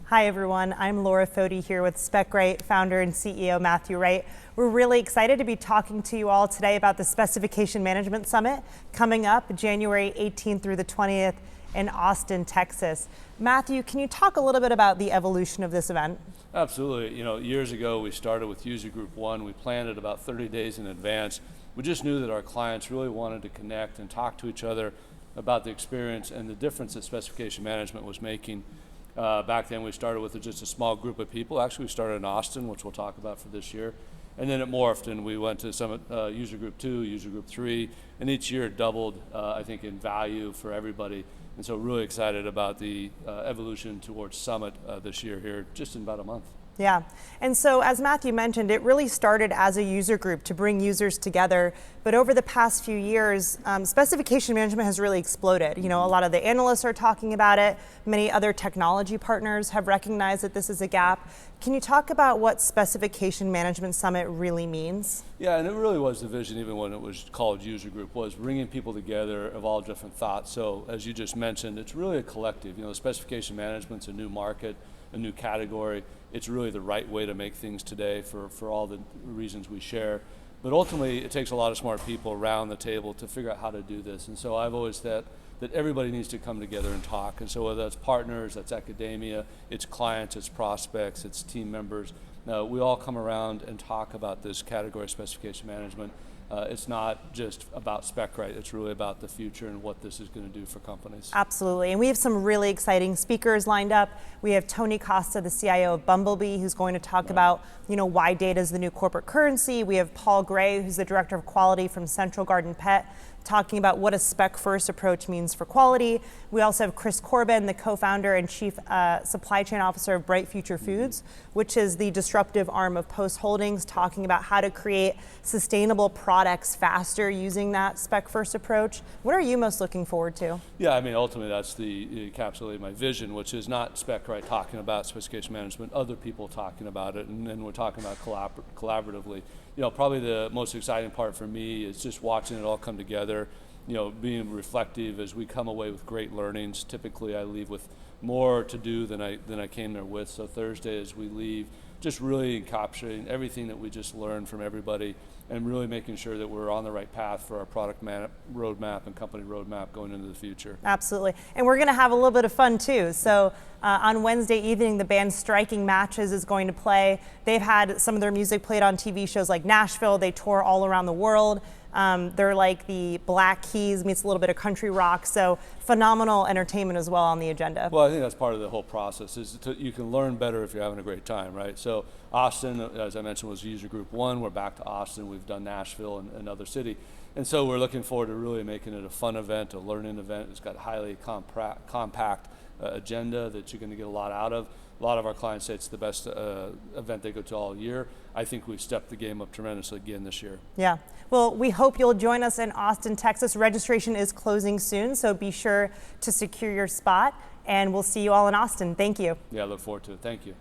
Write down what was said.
Hi everyone, I'm Laura Foti here with SpecWrite founder and CEO Matthew Wright. We're really excited to be talking to you all today about the Specification Management Summit coming up January 18th through the 20th in Austin, Texas. Matthew, can you talk a little bit about the evolution of this event? Absolutely. Years ago we started with User Group 1. We planned it about 30 days in advance. We just knew that our clients really wanted to connect and talk to each other about the experience and the difference that specification management was making. Back then we started with just a small group of people. Actually, we started in Austin, which we'll talk about for this year. And then it morphed and we went to Summit User Group 2, User Group 3, and each year it doubled, I think, in value for everybody. And so really excited about the evolution towards Summit this year here, just in about a month. Yeah, and so as Matthew mentioned, it really started as a user group to bring users together, but over the past few years, specification management has really exploded. A lot of the analysts are talking about it. Many other technology partners have recognized that this is a gap. Can you talk about what Specification Management Summit really means? Yeah, and it really was the vision, even when it was called User Group, was bringing people together of all different thoughts. So as you just mentioned, it's really a collective. Specification management's a new market, a new category. It's really the right way to make things today for all the reasons we share. But ultimately, it takes a lot of smart people around the table to figure out how to do this. And so I've always said that everybody needs to come together and talk. And so whether that's partners, that's academia, it's clients, it's prospects, it's team members, we all come around and talk about this category of specification management. It's not just about SpecWrite, it's really about the future and what this is going to do for companies. Absolutely, and we have some really exciting speakers lined up. We have Tony Costa, the CIO of Bumblebee, who's going to talk about why data is the new corporate currency. We have Paul Gray, who's the Director of Quality from Central Garden Pet, talking about what a spec-first approach means for quality. We also have Chris Corbin, the co-founder and Chief Supply Chain Officer of Bright Future Foods, which is the disruptive arm of Post Holdings, talking about how to create sustainable products faster using that spec-first approach. What are you most looking forward to? Yeah, ultimately that's the encapsulating my vision, which is not SpecWrite talking about specification management, other people talking about it, and we're talking about collaboratively. Probably the most exciting part for me is just watching it all come together, being reflective as we come away with great learnings. Typically I leave with more to do than I came there with. So Thursday as we leave, just really encapsulating everything that we just learned from everybody and really making sure that we're on the right path for our product roadmap and company roadmap going into the future. Absolutely, and we're going to have a little bit of fun too. So on Wednesday evening, the band Striking Matches is going to play. They've had some of their music played on TV shows like Nashville. They tour all around the world. They're like the Black Keys meets a little bit of country rock, so phenomenal entertainment as well on the agenda. Well, I think that's part of the whole process, is you can learn better if you're having a great time, right? So Austin, as I mentioned, was User Group 1. We're back to Austin. We've done Nashville and another city. And so we're looking forward to really making it a fun event, a learning event. It's got a highly compact agenda that you're going to get a lot out of. A lot of our clients say it's the best event they go to all year. I think we've stepped the game up tremendously again this year. Yeah, well, we hope you'll join us in Austin, Texas. Registration is closing soon, so be sure to secure your spot, and we'll see you all in Austin. Thank you. Yeah, I look forward to it. Thank you.